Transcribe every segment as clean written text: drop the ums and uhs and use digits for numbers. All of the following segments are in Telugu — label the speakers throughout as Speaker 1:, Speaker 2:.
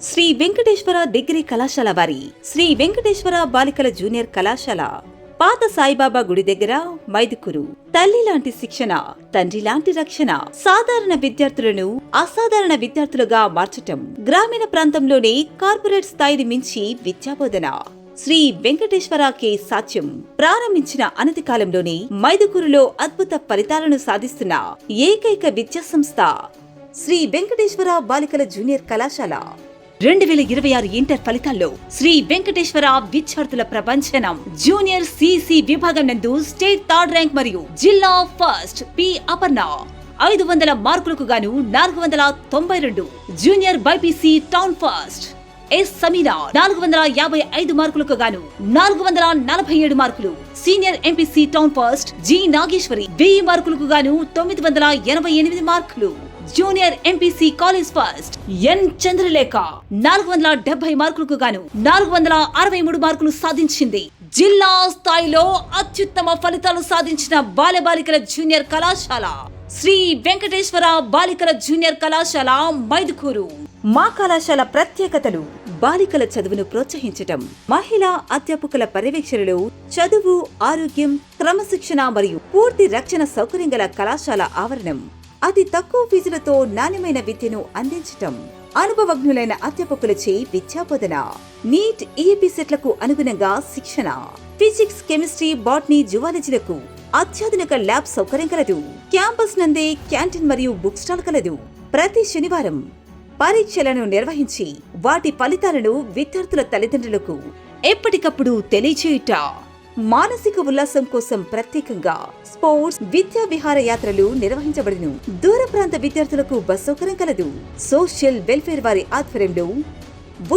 Speaker 1: శ్రీ వెంకటేశ్వర డిగ్రీ కళాశాల వారి శ్రీ వెంకటేశ్వర బాలికల జూనియర్ కళాశాల పాత సాయిబాబా గుడి దగ్గర మైదుకూరు. తల్లి లాంటి శిక్షణ, తండ్రి లాంటి రక్షణ. సాధారణ విద్యార్థులను అసాధారణ విద్యార్థులుగా మార్చటం. గ్రామీణ ప్రాంతంలోనే కార్పొరేట్ స్థాయిని మించి విద్యాబోధన. శ్రీ వెంకటేశ్వరకే సాధ్యం. ప్రారంభించిన అనతి కాలంలోనే మైదుకూరులో అద్భుత ఫలితాలను సాధిస్తున్న ఏకైక విద్యా సంస్థ శ్రీ వెంకటేశ్వర బాలికల జూనియర్ కళాశాల. 2026 ఇంటర్ ఫలితాల్లో శ్రీ వెంకటేశ్వర విద్యార్థుల ప్రపంచనం. జూనియర్ సిసి విభాగం నందు స్టేట్ థర్డ్ ర్యాంక్ మరియు జిల్లా ఫస్ట్ పి అపర్ణ 500 మార్కులకు గాను 492. Junior BiPC town first S Sameena 455 మార్కులకు గాను 447 మార్కులు. Senior MPC town first G Nageswari 1000 మార్కులకు గాను 988 మార్కులు. Junior MPC college first N Chandralekha 470 మార్కులకు గాను 463 మార్కులు సాధించింది. జిల్లా స్థాయిలో అత్యుత్తమ ఫలితాలు సాధించిన బాలబాలికల జూనియర్ కళాశాల శ్రీ వెంకటేశ్వర బాలికల జూనియర్ కళాశాల మైదుకూరు. మా కళాశాల ప్రత్యేకతలు: బాలికల చదువును ప్రోత్సహించటం, మహిళా అధ్యాపకుల పర్యవేక్షణలో చదువు, ఆరోగ్యం, క్రమశిక్షణ మరియు పూర్తి రక్షణ సౌకర్యం గల కళాశాల ఆవరణం, అతి తక్కువ ఫీజులతో నాణ్యమైన విద్యను అందించటం, అనుభవజ్ఞులైన అధ్యాపకులచే విద్యాబోధన, నీట్, ఈఏపీ సెట్లకు అనుగుణంగా శిక్షణ, ఫిజిక్స్, కెమిస్ట్రీ, బాటనీ, జువాలజీలకు అత్యాధునిక ల్యాబ్ సౌకర్యం కలదు. క్యాంపస్ నందే క్యాంటీన్ మరియు బుక్ స్టాల్ కలదు. ప్రతి శనివారం పరీక్షలను నిర్వహించి వాటి ఫలితాలను విద్యార్థుల తల్లిదండ్రులకు ఎప్పటికప్పుడు తెలియజేయుట. మానసిక ఉల్లాసం కోసం ప్రత్యేకంగా స్పోర్ట్స్, విద్యా విహార యాత్రలు నిర్వహించబడును. దూర ప్రాంత విద్యార్థులకు బస్ సౌకర్యం కలదు. సోషల్ వెల్ఫేర్ వారి ఆధ్వర్యంలో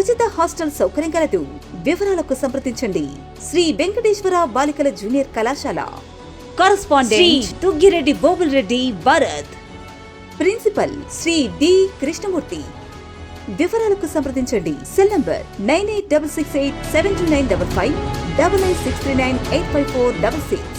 Speaker 1: ఉచిత హాస్టల్ సౌకర్యం కలదు. వివరాలకు సంప్రదించండి శ్రీ వెంకటేశ్వర బాలికల జూనియర్ కళాశాల. కరస్పాండెంట్ దుగ్గిరెడ్డి బోబుల్ రెడ్డి భరత్. Principal Sri D Krishnamurthy. వివరాలకు సంప్రదించండి. Cell number 9866872955 9963985466.